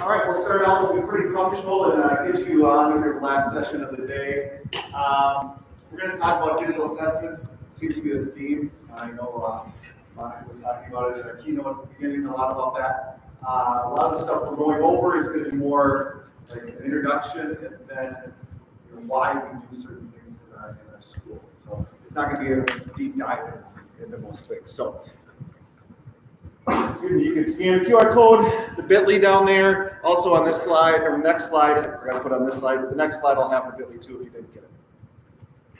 All right, we'll start out. We'll be pretty punctual and get you on with your last session of the day. We're going to talk about digital assessments. It seems to be the theme. I know Monica was talking about it in our keynote at the beginning, a lot about that. A lot of the stuff we're going over is going to be more like an introduction and then why we do certain things in our school. So it's not going to be a deep dive into most things. So excuse me, you can scan the QR code, the bit.ly down there. Also on this slide, or next slide, I forgot to put on this slide, but the next slide will have the bit.ly too if you didn't get it.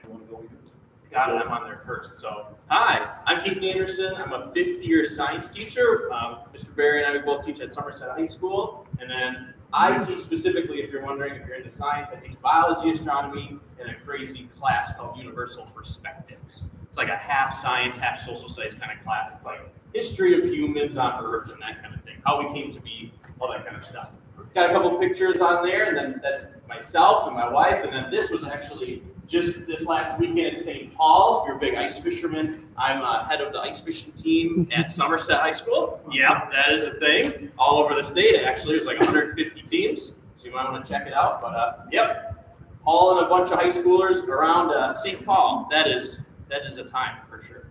You want to go with it? Got it, I'm on there first. So, hi, I'm Keith Anderson. I'm a fifth-year science teacher. Mr. Berrey and I both teach at Somerset High School. And then I teach specifically, if you're wondering, if you're into science, I teach biology, astronomy, and a crazy class called Universal Perspectives. It's like a half science, half social studies kind of class. It's like history of humans on Earth and that kind of thing, how we came to be, all that kind of stuff. Got a couple pictures on there, and then that's myself and my wife, and then this was actually just this last weekend in St. Paul. If you're a big ice fisherman, I'm head of the ice fishing team at Somerset High School. Yep, that is a thing. All over the state, actually. There's like 150 teams, so you might want to check it out. But yep, all in a bunch of high schoolers around St. Paul. That is a time for sure.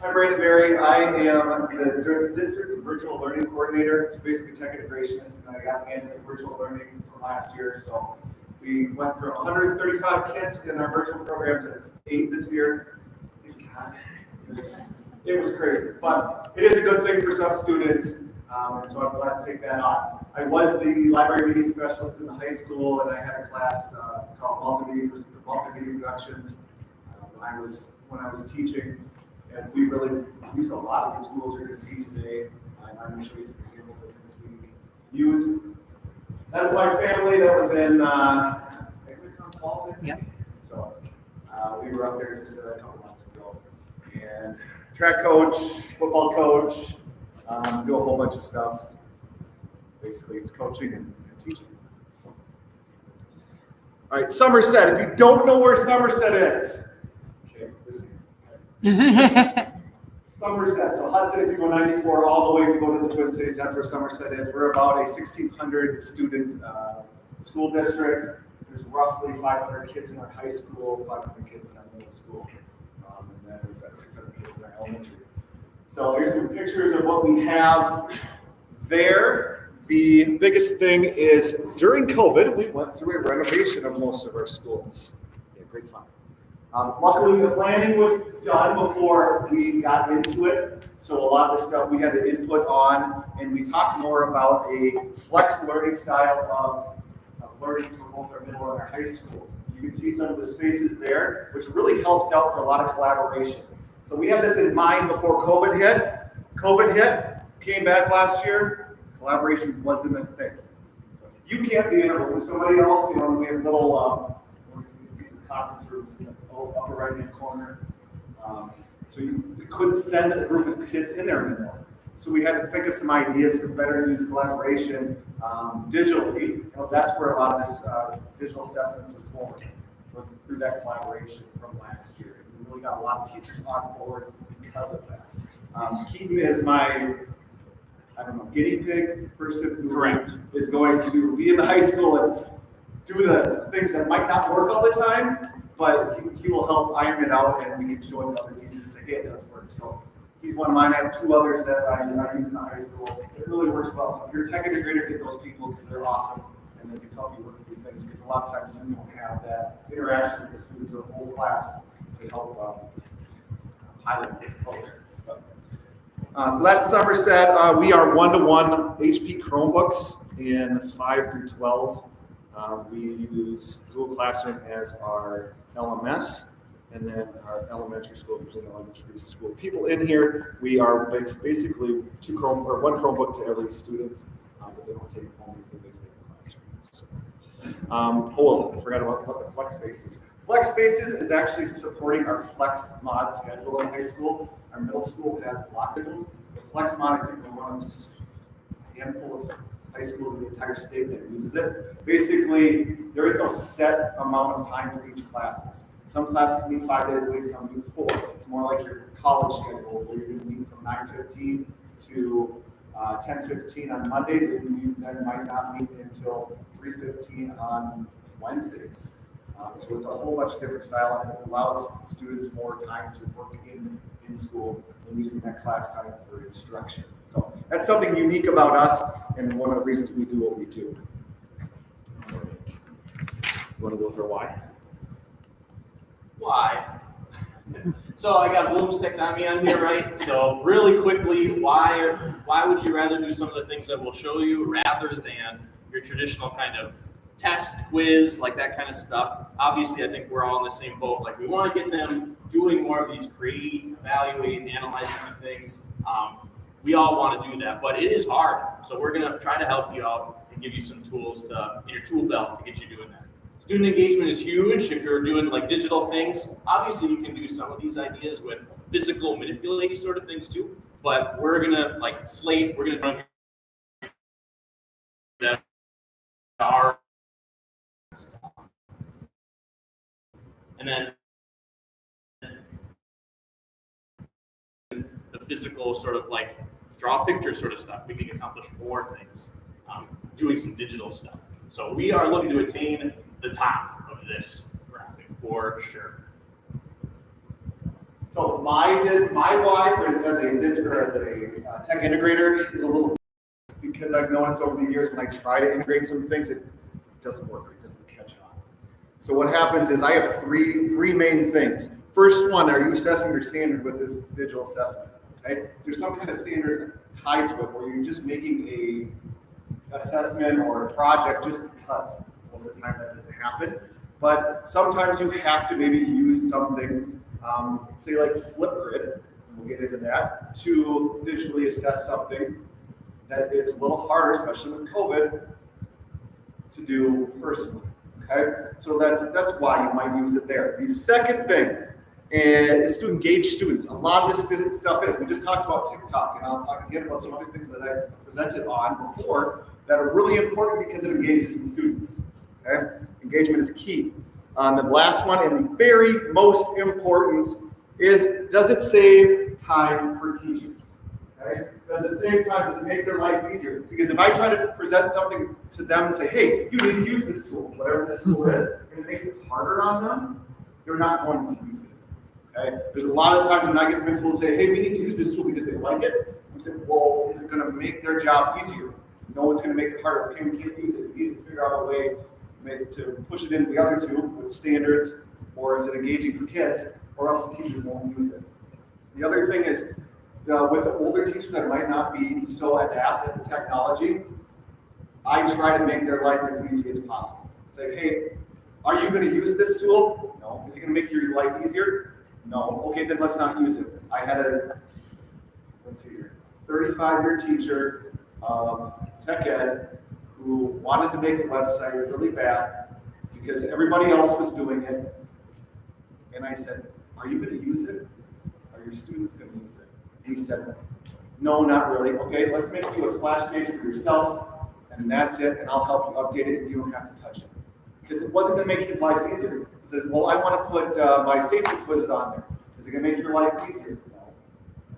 I'm Brandon Berrey. I am the district virtual learning coordinator. So basically tech integrationist, and I got into virtual learning from last year. So we went from 135 kids in our virtual program to 8 this year. God, it was crazy, but it is a good thing for some students, and so I'm glad to take that on. I was the library media specialist in the high school, and I had a class called multimedia productions when I was teaching, and we really used a lot of the tools you're going to see today. I'm going to show you some examples of things we use. That is my family that was in Falls. Yep. So we were up there just a couple months ago. And track coach, football coach, do a whole bunch of stuff. Basically, it's coaching and teaching. So. All right, Somerset. If you don't know where Somerset is, okay, listen. Somerset, so Hudson, if you go 94 all the way, if you go to the Twin Cities, that's where Somerset is. We're about a 1,600 student school district. There's roughly 500 kids in our high school, 500 kids in our middle school, and then it's at 600 kids in our elementary. So here's some pictures of what we have there. The biggest thing is during COVID, we went through a renovation of most of our schools. Yeah, great fun. Luckily, the planning was done before we got into it, so a lot of the stuff we had to input on, and we talked more about a flex learning style of learning for both our middle and our high school. You can see some of the spaces there, which really helps out for a lot of collaboration. So we had this in mind before COVID hit. COVID hit, came back last year, collaboration wasn't a thing. So you can't be in a room with somebody else, we have little, you can see the conference rooms in the upper right-hand corner. So we couldn't send a group of kids in there anymore. So we had to think of some ideas to better use collaboration digitally. That's where a lot of this digital assessments was born through that collaboration from last year. We really got a lot of teachers on board because of that. Keaton is my, guinea pig person who is going to be in the high school and do the things that might not work all the time, but he will help iron it out, and we can show it to other teachers and say, hey, it does work. So he's one of mine. I have 2 others that I use in the high school. It really works well. So if you're a tech integrator, get those people because they're awesome, and they can help you work through things, because a lot of times you don't have that interaction with the students or the whole class to help highlight these programs. So that's Somerset. We are 1-to-1 HP Chromebooks in 5 through 12. We use Google Classroom as our LMS, and then our elementary school, Virginia Elementary School people in here. We are basically 1 Chromebook to every student, but they don't take it home because they stay in the classroom. I forgot about what the Flex Space is. Flex Spaces is actually supporting our Flex Mod schedule in high school. Our middle school has block schedules. The Flex Mod, I think, we're one of a handful of high schools in the entire state that uses it. Basically, there is no set amount of time for each classes. Some classes meet 5 days a week, some meet 4. It's more like your college schedule where you're going to meet from 9:15 to 10:15 on Mondays, and you then might not meet until 3:15 on Wednesdays. So it's a whole bunch of different style, and it allows students more time to work in school and using that class time for instruction. So that's something unique about us, and one of the reasons we do what we do. All right. You want to go through why? Why? So I got Bloom's taxonomy on here, right? So really quickly, why would you rather do some of the things that we'll show you rather than your traditional kind of test, quiz, like that kind of stuff? Obviously, I think we're all in the same boat. Like, we want to get them doing more of these creating, evaluating, analyzing things. We all want to do that, but it is hard. So we're going to try to help you out and give you some tools in your tool belt to get you doing that. Student engagement is huge. If you're doing like digital things, obviously you can do some of these ideas with physical manipulating sort of things too, but we're going to like SLATE, we're going to run that our stuff. And then the physical sort of like draw a picture sort of stuff, we can accomplish more things doing some digital stuff. So we are looking to attain the top of this graphic for sure. So my why as a tech integrator is a little, because I've noticed over the years when I try to integrate some things, it doesn't work. It doesn't catch on. So what happens is I have three main things. First one, are you assessing your standard with this digital assessment? Okay, is there some kind of standard tied to it, where you're just making a assessment or a project just because? Most of the time that doesn't happen, but sometimes you have to maybe use something, say like Flipgrid, we'll get into that, to visually assess something that is a little harder, especially with COVID, to do personally. Okay, so that's why you might use it there. The second thing is to engage students. A lot of this stuff is, we just talked about TikTok, and I'll talk again about some other things that I presented on before that are really important because it engages the students. Okay? Engagement is key. The last one, and the very most important, is does it save time for teachers? Okay? Does it save time? Does it make their life easier? Because if I try to present something to them and say, hey, you need to use this tool, whatever this tool is, and it makes it harder on them, they're not going to use it. Okay? There's a lot of times when I get principals say, hey, we need to use this tool because they like it. I'm saying, well, is it going to make their job easier? No, it's going to make it harder. Okay, we can't use it. We need to figure out a way to push it into the other two with standards, or is it engaging for kids, or else the teacher won't use it. The other thing is, with the older teachers that might not be so adapted to technology, I try to make their life as easy as possible. Say, hey, are you going to use this tool? No. Is it going to make your life easier? No. Okay, then let's not use it. I had a, 35-year teacher, tech ed, who wanted to make a website really bad because everybody else was doing it. And I said, are you going to use it? Are your students going to use it? And he said, no, not really. Okay, let's make you a splash page for yourself, and that's it, and I'll help you update it, and you don't have to touch it. Because it wasn't going to make his life easier. He says, well, I want to put my safety quizzes on there. Is it going to make your life easier? No.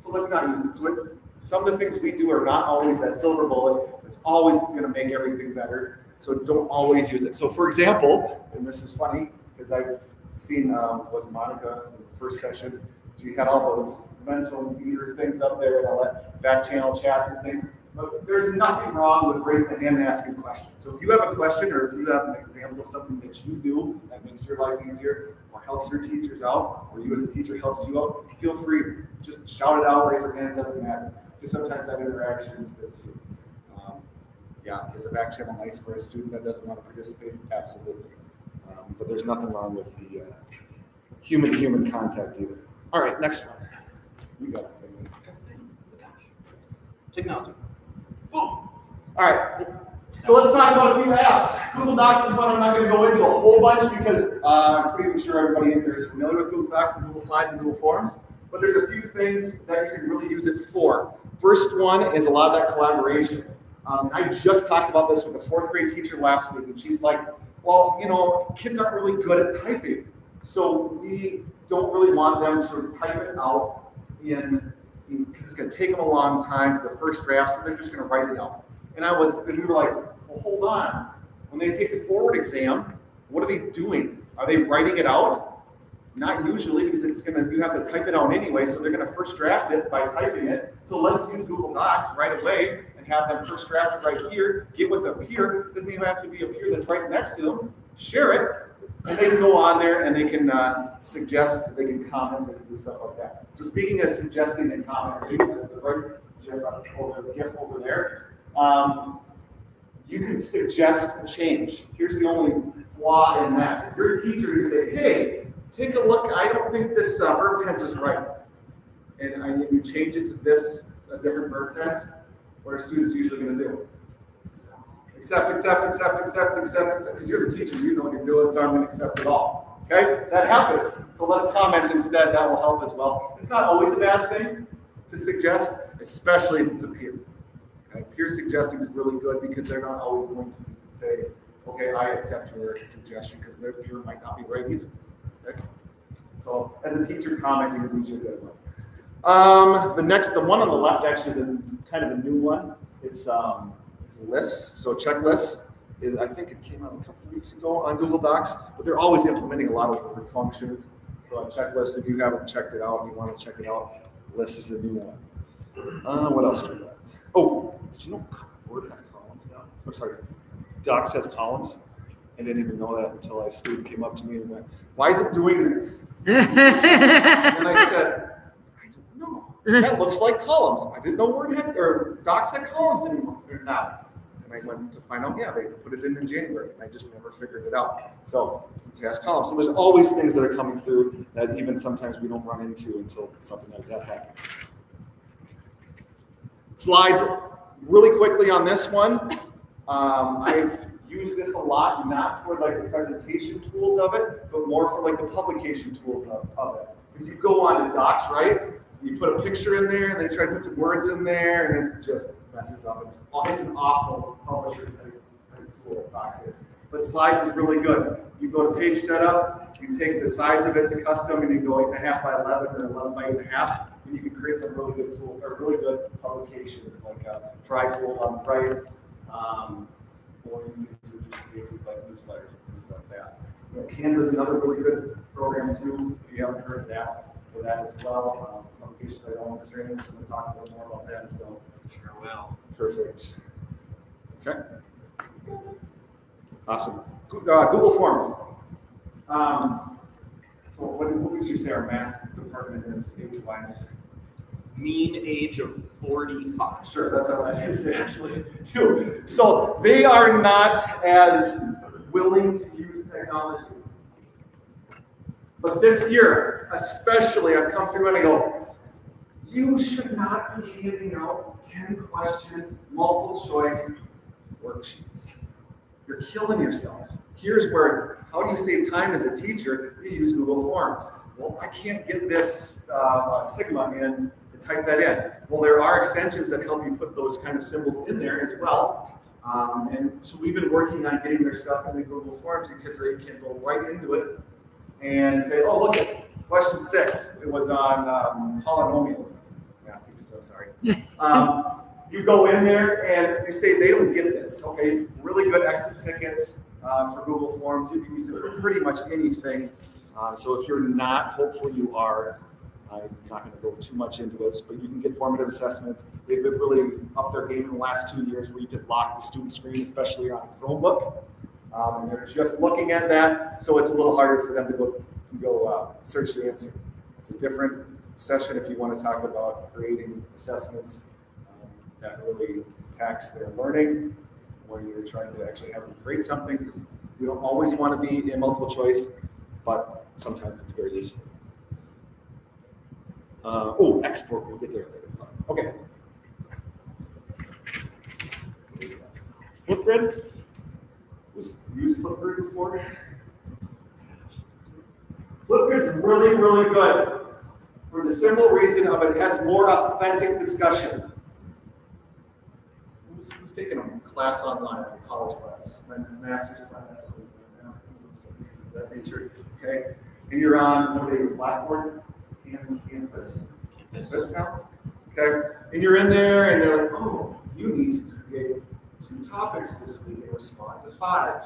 So let's not use it. So some of the things we do are not always that silver bullet. It's always going to make everything better. So don't always use it. So for example, and this is funny because I've seen, was Monica in the first session, she had all those mental meter things up there and all that back channel chats and things. But there's nothing wrong with raising the hand and asking questions. So if you have a question, or if you have an example of something that you do that makes your life easier or helps your teachers out, or you as a teacher helps you out, feel free. Just shout it out, raise your hand, it doesn't matter. Just sometimes that interaction is good too. Yeah, is a back channel nice for a student that doesn't want to participate? Absolutely. But there's nothing wrong with the human-to-human contact either. All right, next one. You got it. Technology. Boom. All right, so let's talk about a few apps. Google Docs is one I'm not going to go into a whole bunch because I'm pretty sure everybody in here is familiar with Google Docs and Google Slides and Google Forms. But there's a few things that you can really use it for. First one is a lot of that collaboration. I just talked about this with a fourth grade teacher last week, and she's like, well, you know, kids aren't really good at typing. So we don't really want them to type it out in because it's going to take them a long time for the first draft, so they're just going to write it out. And we were like, well, hold on. When they take the forward exam, what are they doing? Are they writing it out? Not usually, because you have to type it out anyway, so they're going to first draft it by typing it. So let's use Google Docs right away and have them first draft it right here, get with a peer. Doesn't even have to be a peer that's right next to them. Share it, and they can go on there and they can suggest, they can comment, they can do stuff like that. So speaking of suggesting and commenting, that's the right GIF over there. You can suggest a change. Here's the only flaw in that. If you're a teacher, you say, hey, take a look, I don't think this verb tense is right. And you change it to this, a different verb tense. What are students usually going to do? Accept, because you're the teacher, you know what you're doing, so I'm going to accept it all. Okay? That happens. So let's comment instead, that will help as well. It's not always a bad thing to suggest, especially if it's a peer. Okay? Peer suggesting is really good because they're not always going to say, okay, I accept your suggestion, because their peer might not be right either. Okay? So as a teacher, commenting is usually a good one. The one on the left actually is kind of a new one. It's lists. So checklist is, I think it came out a couple of weeks ago on Google Docs, but they're always implementing a lot of word functions. So on checklist, if you haven't checked it out and you want to check it out, list is a new one. What else do we got? Oh, did you know Word has columns now? Or sorry, Docs has columns. I didn't even know that until a student came up to me and went, "Why is it doing this?" And I said, "I don't know. That looks like columns. I didn't know Docs had columns anymore. They're not." And I went to find out, yeah, they put it in January, and I just never figured it out. So it has columns. So there's always things that are coming through that even sometimes we don't run into until something like that happens. Slides, really quickly on this one. I've used this a lot, not for like the presentation tools of it, but more for like the publication tools of it. Because you go on to Docs, right? You put a picture in there, and then you try to put some words in there, and it just messes up. It's an awful publisher type tool, Docs is. But Slides is really good. You go to page setup, you take the size of it to custom, and you go 8.5 by 11 or 11 by 8.5, and you can create some really good tool or really good publications like a trifold on the right, or you can do just basic like newsletters and things like that. Canva is another really good program too. If you haven't heard of that, for that as well. Publications I don't understand, so we'll talk a little more about that as well. Sure will. Perfect. Okay. Awesome. Google Forms. So what would you say our math department is age-wise? Mean age of 45. Sure, that's what I was going to say actually too. So they are not as willing to use technology. But this year, especially, I've come through and I go, you should not be handing out 10-question, multiple-choice worksheets. You're killing yourself. Here's where, how do you save time as a teacher? You use Google Forms. Well, I can't get this Sigma in and type that in. Well, there are extensions that help you put those kind of symbols in there as well. And so we've been working on getting their stuff into Google Forms because they can go right into it and say, oh, look at question 6. It was on polynomials. Math teachers, I'm sorry. You go in there and they say they don't get this. Okay, really good exit tickets for Google Forms. You can use it for pretty much anything. So if you're not, hopefully you are. I'm not going to go too much into this, but you can get formative assessments. They've been really up their game in the last 2 years where you could lock the student screen, especially on a Chromebook. And they're just looking at that, so it's a little harder for them to go search the answer. It's a different session if you want to talk about creating assessments that really tax their learning, where you're trying to actually have them create something, because we don't always want to be in multiple choice, but sometimes it's very useful. Export, we'll get there later. Okay. Flipgrid. Was used Flipgrid before? Flipgrid's really, really good for the simple reason of it has more authentic discussion. Who's taking a class online, a college class, a master's class, that nature? Okay, and you're on what is Blackboard, Canvas now. Okay, and you're in there, and they're like, oh, you need to create 2 topics this week and respond to 5.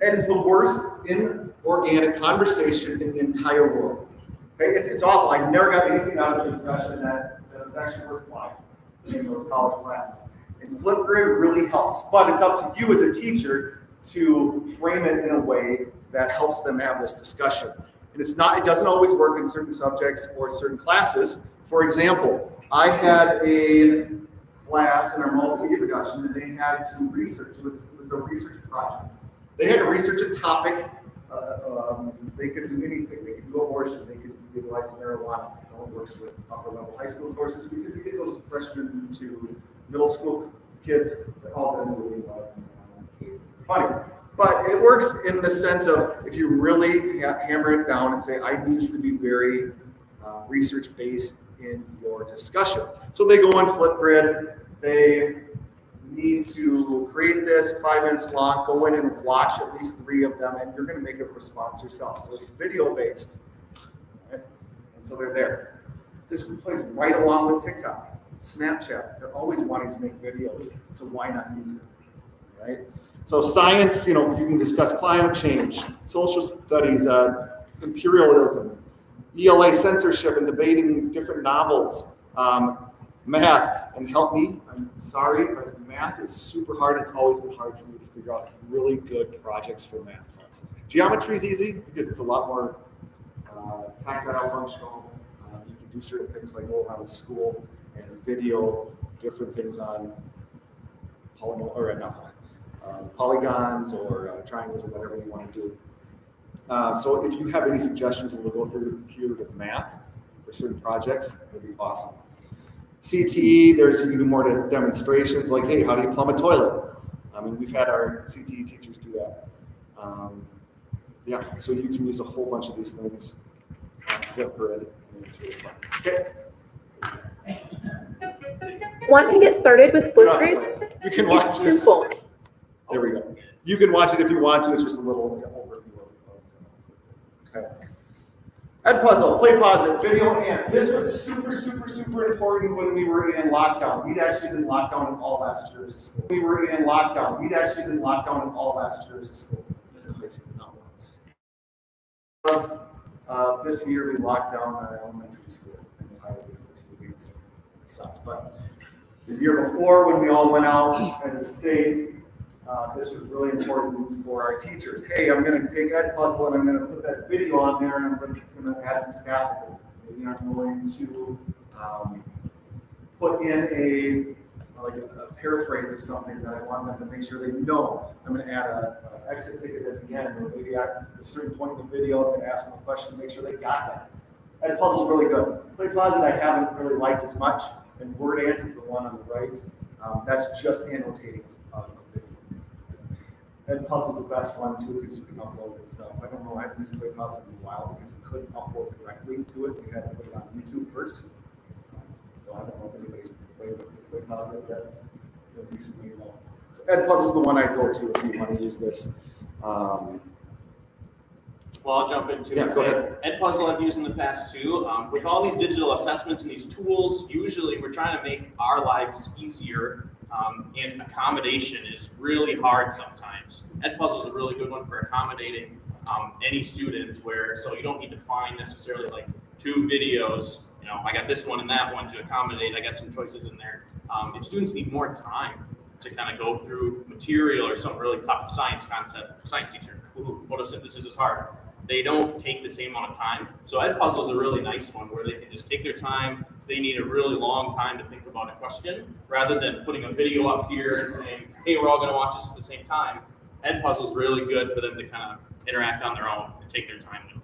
It is the worst inorganic conversation in the entire world. Okay, it's awful. I never got anything out of the discussion that was actually worthwhile in those college classes. And Flipgrid really helps, but it's up to you as a teacher to frame it in a way that helps them have this discussion. And it doesn't always work in certain subjects or certain classes. For example, I had a class in our multimedia production that they had to research. It was a research project. They had to research a topic. They could do anything. They could do abortion. They could legalize marijuana. It only works with upper level high school courses because you get those freshmen to middle school kids that all done with legalizing marijuana. It's funny. But it works in the sense of if you really hammer it down and say, I need you to be very research-based in your discussion. So they go on Flipgrid. They need to create this 5 minutes long, go in and watch at least 3 of them, and you're going to make a response yourself. So it's video based, right? And so they're there. This plays right along with TikTok, Snapchat. They're always wanting to make videos, so why not use it, right? So science, you can discuss climate change, social studies, imperialism, ELA censorship, and debating different novels, math, and help me, I'm sorry, but math is super hard. It's always been hard for me to figure out really good projects for math classes. Geometry is easy because it's a lot more tactile, functional. You can do certain things like go around the school and video different things on polygons or triangles or whatever you want to do. So if you have any suggestions when we go through here with math for certain projects, that'd be awesome. CTE, you can do more demonstrations like, hey, how do you plumb a toilet? I mean, we've had our CTE teachers do that. Yeah, so you can use a whole bunch of these things on Flipgrid, and it's really fun. Okay. Want to get started with Flipgrid? You can watch It's this. simple. There we go. You can watch it if you want to. It's just a little overview of okay. Edpuzzle, play pause it, video and. This was super, super, super important when we were in lockdown. We'd actually been locked down in all last year as a school. We were in lockdown. We'd actually been locked down in all last year as a school. As a high school, not once. This year we locked down our elementary school entirely for 2 weeks. It sucked. But the year before, when we all went out as a state, this was really important for our teachers. Hey, I'm going to take Edpuzzle and I'm going to put that video on there and I'm going to add some scaffolding. Maybe I'm going to put in a paraphrase of something that I want them to make sure they know. I'm going to add an exit ticket at the end, or maybe at a certain point in the video, I'm going to ask them a question to make sure they got that. Edpuzzle's really good. Play pause it I haven't really liked as much, and Word Ant is the one on the right. That's just annotating a video. Edpuzzle's the best one too because you can upload and stuff. I don't know, I haven't used Play pause it in a while because we couldn't upload directly to it. We had to put it on YouTube first. So I don't know if anybody's played with Play pause it yet. Recently, So Edpuzzle's the one I'd go to if you want to use this. Well, I'll jump into Yeah, go ahead. Edpuzzle I've used in the past too. With all these digital assessments and these tools, usually we're trying to make our lives easier, and accommodation is really hard sometimes. Edpuzzle is a really good one for accommodating any students so you don't need to find necessarily like 2 videos. I got this one and that one to accommodate. I got some choices in there. If students need more time to kind of go through material or some really tough science concept, science teacher, photosynthesis is hard. They don't take the same amount of time. So Edpuzzle is a really nice one where they can just take their time. If they need a really long time to think about a question, rather than putting a video up here and saying, hey, we're all going to watch this at the same time. Edpuzzle is really good for them to kind of interact on their own and take their time with it.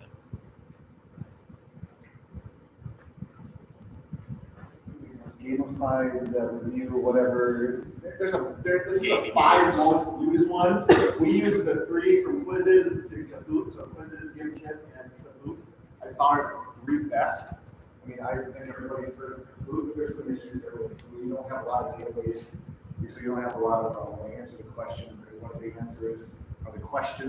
Gamified review, whatever. This is the 5 most used ones. We use the 3 from quizzes to Kahoot, so quizzes, GiveKit, and Kahoot. I found it the 3 best. I mean, I think everybody's heard of Kahoot, but there's some issues there with we don't have a lot of database, so you don't have a lot of answer to questions. One of the answers are the questions